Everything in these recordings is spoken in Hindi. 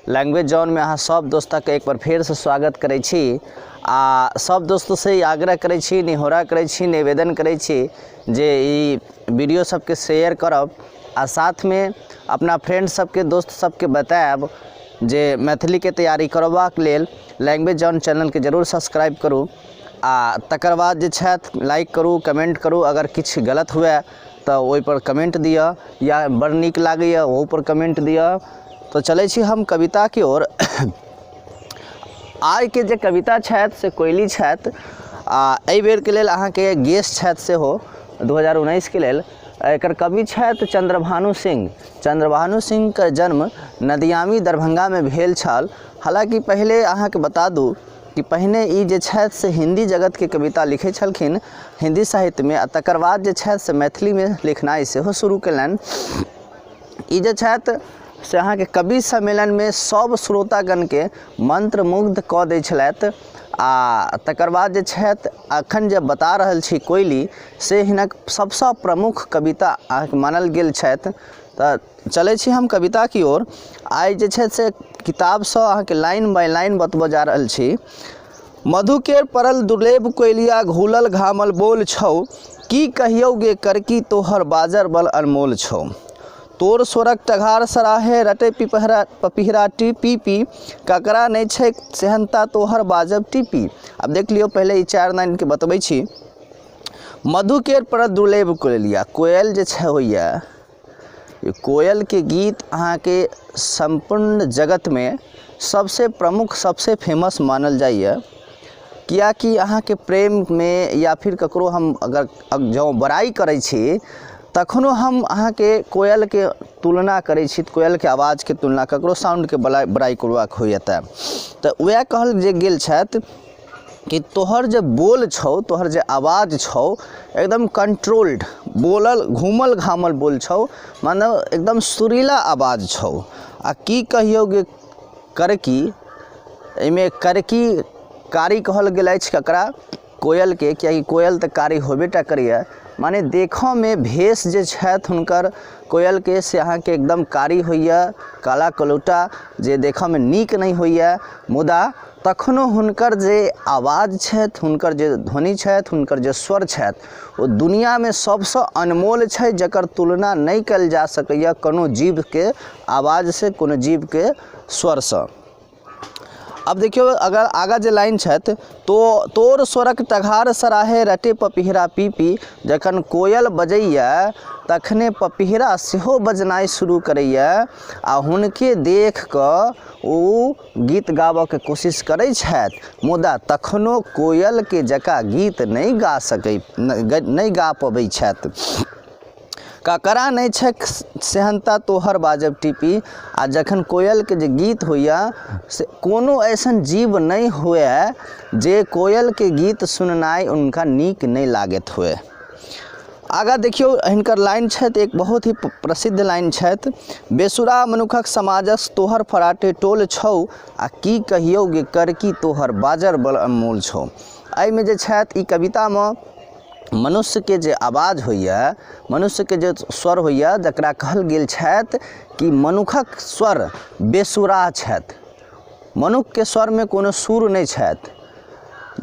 लैंग्वेज जॉन में अहाँ सब दोस्तक एक बार फिर से स्वागत करै छी। सब दोस्तों से आग्रह करै छी, निहोरा करै छी, निवेदन करै छी जे ई वीडियो सबके शेयर करब आ साथ में अपना फ्रेंड सबके दोस्त सबके बताएब जे मैथिली के तैयारी करबाक लेल लैंग्वेज जॉन चैनल के जरूर सब्सक्राइब करू आ तकर बाद जे छथि लाइक करू, कमेंट करू। अगर किछु गलत हुए तो ओहि पर कमेंट दिया या बड़ नीक लागैए ओहो पर कमेंट दिया। तो चलै छी हम कविता की ओर। आइ के जे कविता छथि से कोयली छथि एहि बेर के लेल अहाँके गेस्ट छथि सेहो 2019 के लेल। एकर कवि छथि चंद्रभानु सिंह। चंद्रभानु सिंह के जन्म नदियामी दरभंगा में भेल छल। हालांकि पहले अहाँके बता दूँ कि पहिने ई जे छथि से हिंदी जगत के कविता लिखे छलखिन हिंदी साहित्य में, आ तकर बाद जे छथि से मैथिली में लिखनाइ सेहो शुरू कयलनि। ई जे छथि से अहाँके कवि सम्मेलन में सब श्रोतागण के मंत्रमुग्ध कऽ दै छलथि। आ तकर बाद जे छथि अखन जे बता रहल छी कोयली से हिनक सबसँ प्रमुख कविता अहाँके मानल गेल छथि। तऽ चलै छी हम कविता की ओर। आइ जे छथि से किताबसँ अहाँके लाइन बाय लाइन बतबऽ जा रहल छी। मधु के परल दुर्लभ कोयलिया घूलल घामल बोल छौ, की कहियौ गे करकी तोहर बाजर बल अनमोल छौ। तोर स्वरक टघार सराहे रटे पपिहरा टीपी, ककरा नहीं छै सेहनता तोहर बाजब टीपी। अब देख लियो पहले ई 4 लाइन के बतबै छी। मधु के परल दुर्लभ कोयलिया, कोयल जे छै होइए कोयल के गीत अहाँ के संपूर्ण जगत में सबसे प्रमुख सबसे फेमस मानल जाइए। कियाकि अहाँ के प्रेम में या फिर ककरो हम अगर जो बड़ाई करै छी तखनो हम अहाँ के कोयल के तुलना करै छी, कोयल के आवाज़ के तुलना ककरो साउंड के बड़ाई करबाक होइए। तऽ वएह कहल जे गेल छथि कि तोहर जे बोल छौ, तोहर जे आवाज़ छौ एकदम कंट्रोल्ड, बोलल घूमल घामल बोल छौ, मानो एकदम सुरीला आवाज़ छौ। आ की कहियौ गे करकी, एहिमे करकी कारी कहल गेल अछि ककरा, कोयल के, कियाकि कोयल तऽ कारी होबेटा करैए। माने देखऽ में भेष जे छथि हुनकर कोयल के से अहाँ के एकदम कारी होइए, काला कलौटा जे देखऽ में नीक नहीं होइए। मुदा तखनो हुनकर जे आवाज़ छथि, हुनकर जे ध्वनि छथि, हुनकर जे स्वर छथि ओ दुनिया में सबसँ अनमोल छै, जकर तुलना नहीं कयल जा सकैए कोनो जीव के आवाज़ से, कोनो जीव के स्वर से। अब देखियो अगर आगा जे लाइन छथि तो तोर स्वरक टघार सराहे रटे पपिहरा पीपी, जखन कोयल बजैया तखने पपिहरा सेहो बजनाइ शुरू करैया आ हुनके देख कऽ ओ गीत गाबऽ के कोशिश करै छथि। मुदा तखनो कोयल के जकाँ गीत नहीं गा पबै छथि। ककरा नहीं छै सेहनता तोहर बाजब टीपी, आ जखन कोयल के जे गीत होइए से कोनो ऐसन जीव नहीं हुए जे कोयल के गीत सुननाइ उनका नीक नहीं लागत हुए। आगा देखियो हिनकर लाइन छथि, एक बहुत ही प्रसिद्ध लाइन छथि। बेसुरा मनुखक समाजस तोहर फराटे टोल छौ, आ की कहियौ गे करकी तोहर बाजर बल अनमोल छौ। एहिमे जे छथि ई कविता में मनुष्य के जे आवाज़ होइए, मनुष्य के जे स्वर होइए, जकरा कहल गेल छथि कि मनुखक स्वर बेसुरा छथि। मनुख के स्वर में कोनो सुर नहीं छथि।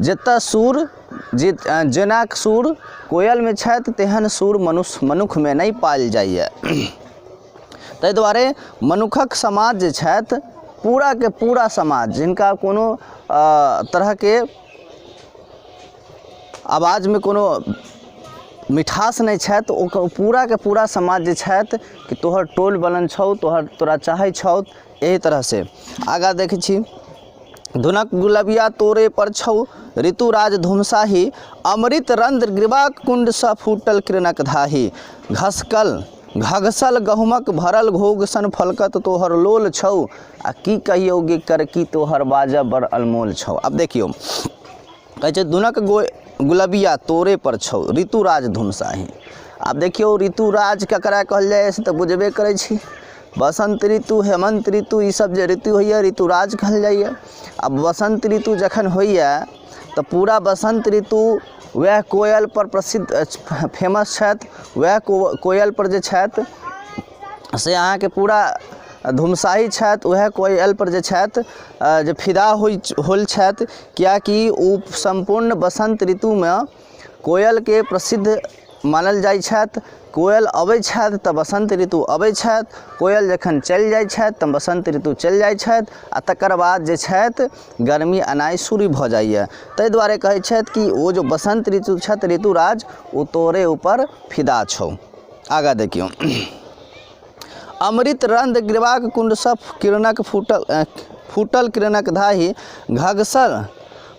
जतऽ सुर जेना सुर कोयल में छथि तेहन सुर मनुख में नहीं पायल जाइए। ताहि दुआरे मनुखक समाज जे छथि, पूरा के पूरा समाज जिनका कोनो तरह के आवाज़ में कोनो मिठास नहीं छथि, ओ पूरा के पूरा समाज जे छथि कि तोहर टोल बलन छौ, तोरा चाहै छौ। एही तरह से आगा देखै छी। धुनक गुलबिया तोरे पर छौ, ऋतुराज धुमसाही, अमृत रंध्र ग्रीवा कुंड सा फूटल किरणक धाही, घघसल गहुमक भरल घोग सन फलकत तोहर लोल छौ, आ की कहियौ गे करकी तोहर बाजब बड़ अनमोल छौ। अब देखियो कहै छै धुनक गुलबिया तोरे पर छौ, ऋतुराज धुमसाही। अब देखियो ऋतुराज ककरा कहल जाए से तऽ बुझबे करै छी। बसंत ऋतु, हेमंत ऋतु, ई सब जे ऋतु होइए ऋतुराज कहल जाइए। अब बसंत ऋतु जखन होइए तऽ पूरा बसंत ऋतु वह कोयल पर प्रसिद्ध फेमस छथि। वह कोयल पर जे छथि से अहाँ के पूरा धुमसाही छथि वएह कोयल पर जे छथि जे फिदा होल छथि, कियाकि ओ संपूर्ण बसंत ऋतुमे कोयल के प्रसिद्ध मानल जाइ छथि। कोयल अबै छथि तऽ बसंत ऋतु अबै छथि, कोयल जखन चलि जाइ छथि तऽ बसंत ऋतु चलि जाइ छथि, आ तकर बाद जे छथि गर्मी अनाइ शुरू भऽ जाइए। ताहि दुआरे कहै छथि कि ओ जो बसंत ऋतु छथि ऋतुराज, ओ तोरे ऊपर फिदा छौ। आगाँ देखियौ। अमृत रंध ग्रीवाक कुंडसफ किरणक फूटल किरणक धाही, घगसल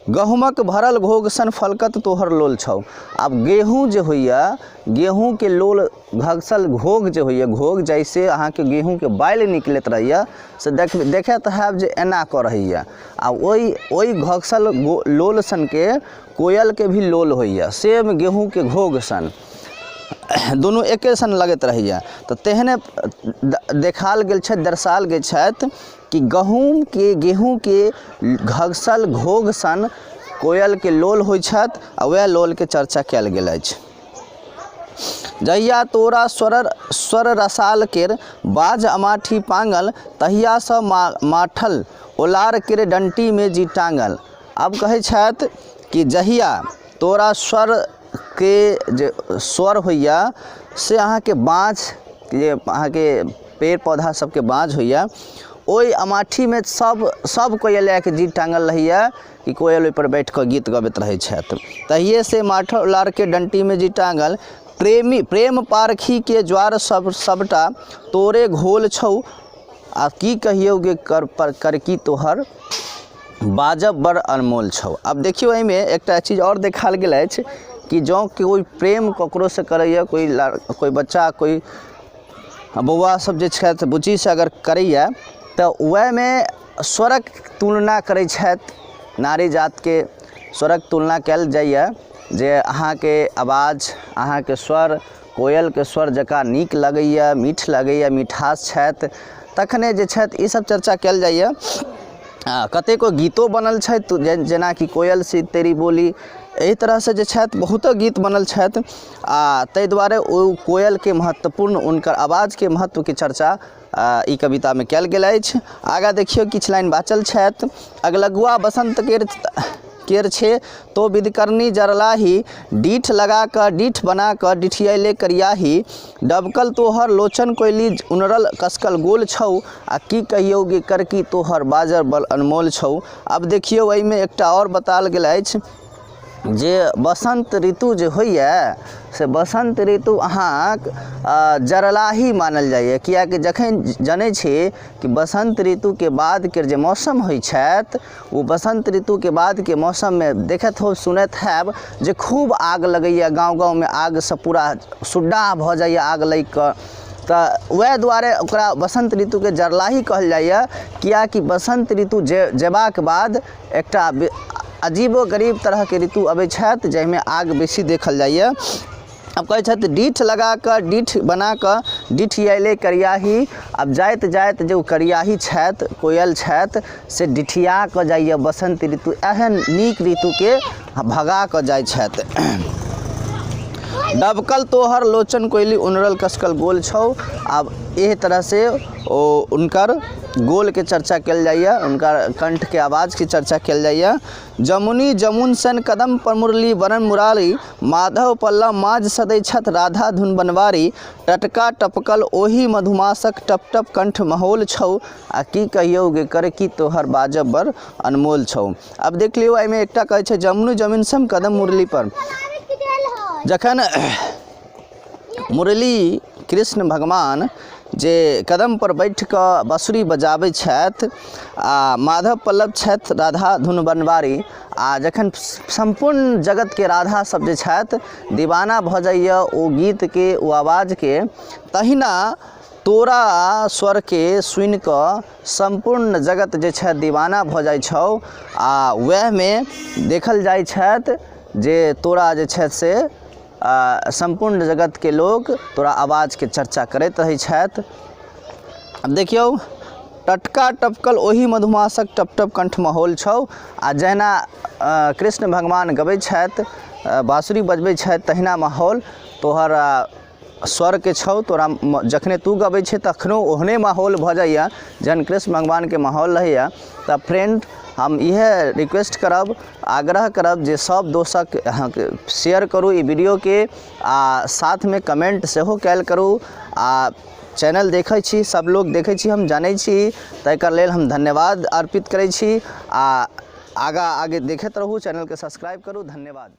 गहूँमक भरल घोग सन फलकत तोहर लोल छौ। आब गेहूँ जे होइए, गेहूँ के लोल घगसल घोग जे होइए, घोग जैसे अहाँके गेहूँ के बालि निकलैत रहैए से देखैत हैब जे एना कऽ रहैए। आ ओहि घगसल लोल सन के कोयल के भी लोल होइए, सेम गेहूँ के घोग सन, दुनू एके सन लगैत रहैए। तऽ तेहने देखाल गेल छथि, दर्शायल गेल छथि कि गेहूँ के घगसल घोग सन कोयल के लोल होइ छथि, आ वएह लोल के चर्चा कयल गेल अछि। जहिया तोरा स्वर रसाल केर बाज अमाठी पांगल, तहिया सँ माठल ओलार केर डंटी में जी टांगल। अब कहै छथि कि जहिया तोरा स्वर के जे स्वर होइए से अहाँके बाँझ, जे अहाँके पेड़ पौधा सबके बाँझ होइए, ओहि अमाठी में सब कोयल के जी टांगल रहैए कि कोयल ओहिपर बैठ कऽ गीत गबैत रहै छथि। तहिए से माठल ओलार के डंटी में जी टांगल, प्रेम पारखी के ज्वार सबटा तोरे घोल छौ। आ की कहियौ गे कर की तोहर बाजब बड़ अनमोल छौ। अब देखियौ एहिमे एकटा चीज और देखाल गेल अछि कि जँ कोई प्रेम ककरो से करैए, कोई बच्चा, कोई बौआ सब जे छथि बुच्ची से अगर करैए, तऽ वएहमे स्वरक तुलना करै छथि, नारी जातके स्वरक तुलना कयल जाइए जे अहाँके आवाज, अहाँके स्वर कोयलके स्वर जकाँ नीक लगैए, मीठ लगैए, मिठास छथि, तखने जे छथि ईसब चर्चा कयल जाइए। कतेको गीतो बनल छथि, जेनाकि कोयल सी तेरी बोली, एहि तरह से जे छथि बहुतो गीत बनल छथि। आ ताहि दुआरे ओ कोयल के महत्वपूर्ण, हुनकर आवाज के महत्व के चर्चा ई कविता में कयल गेल अछि। आगाँ देखियौ किछु लाइन बाचल छथि। अगलगुआ बसंत केर छे तो विदकर्णी जरलाही, डीठ लगा कऽ डीठ बना कऽ डिठियैले करियाही, डबकल तोहर लोचन कोयली उनरल कसकल गोल छौ। आ की कहियौ गे कर की तोहर बाजर बल अनमोल छौ। अब देखियौ एहिमे एकटा और बताल गेल अछि जे बसंत ऋतु जे होइए से बसंत ऋतु अहाँक जरलाही मानल जाइए, कियाकि जखन जानै छी कि बसंत ऋतु के बाद के जे मौसम होइ छथि, वो बसंत ऋतु के बाद के मौसम में देखैत हो सुनैत हैब जे खूब आग लगैए, गाँव में आग से पूरा सुड्डा भऽ जाइए आग लागि कऽ। तऽ वएह दुआरे ओकरा बसंत ऋतु के जरलाही कहल जाइए, कियाकि बसंत ऋतु जेबाक बाद एकटा अजीबो गरीब तरह के ऋतु अबै छथि जाहिमे आग बेसी देखल जाइए। अब कहै छथि डीठ लगा कऽ डीठ बना कऽ डिठियैले करियाही। अब जाइत जाइत जो करियाही छथि, कोयल छथि, से डिठिया कऽ जाइए बसंत ऋतु, एहन नीक ऋतु के भगा कऽ जाइ छथि। डबकल तोहर लोचन कोयली उनरल कसकल गोल छौ। अब एह तरह से उनकर गोल के चर्चा कयल जाइए, उनकर कंठ के आवाज़ की चर्चा कयल जाइए। जमुनी जमुन सन कदम पर मुरली वरण मुरारी, माधव पल्लव माज सदै छथ राधा धुन बनवारी, टटका टपकल ओही मधुमासक टप टप कंठ महोल छौ। आ की कहियौ गे कर की तोहर बाजब बड़ अनमोल छौ। अब देख लियौ एहिमे एकटा कहै छै जमुनी जमीन सन कदम मुरली पर, जखन मुरली कृष्ण भगवान जे कदम पर बैठ कऽ बाँसुरी बजाबै छथि, आ माधव पल्लव छथि राधा धुन बनवारी, आ जखन संपूर्ण जगत के राधा सब जे छथि दीवाना भऽ जाइए ओ गीत के, ओ आवाज के, तहिना तोरा स्वर के सुनि कऽ संपूर्ण जगत जे छथि दीवाना भऽ जाइ छौ। आ वएह में देखल जाइ छथि जे तोरा जे छथि से संपूर्ण जगत के लोग तोरा आवाज़ के चर्चा करैत रहै छथि। अब देखियौ टटका टपकल ओही मधुमासक टप टप कंठ महोल छौ। आ जहिना कृष्ण भगवान गबै छथि, बाँसुरी बजबै छथि, तहिना माहौल तोहर स्वर के छौ तोरा जखने तू गबै छै तखनो ओहने माहौल भऽ जाइए जहन कृष्ण भगवानके माहौल रहैए। तऽ फ्रेंड हम इएह रिक्वेस्ट करब, आग्रह करब जे सब दोस्तक अहाँके शेयर करू ई वीडियोके, आ साथमे कमेंट सेहो कैल करू। आ चैनल देखै छी, सब लोग देखै छी, हम जानै छी, तकर लेल हम धन्यवाद अर्पित करै छी। आ आगे देखैत रहू, चैनल के सब्सक्राइब करू। धन्यवाद।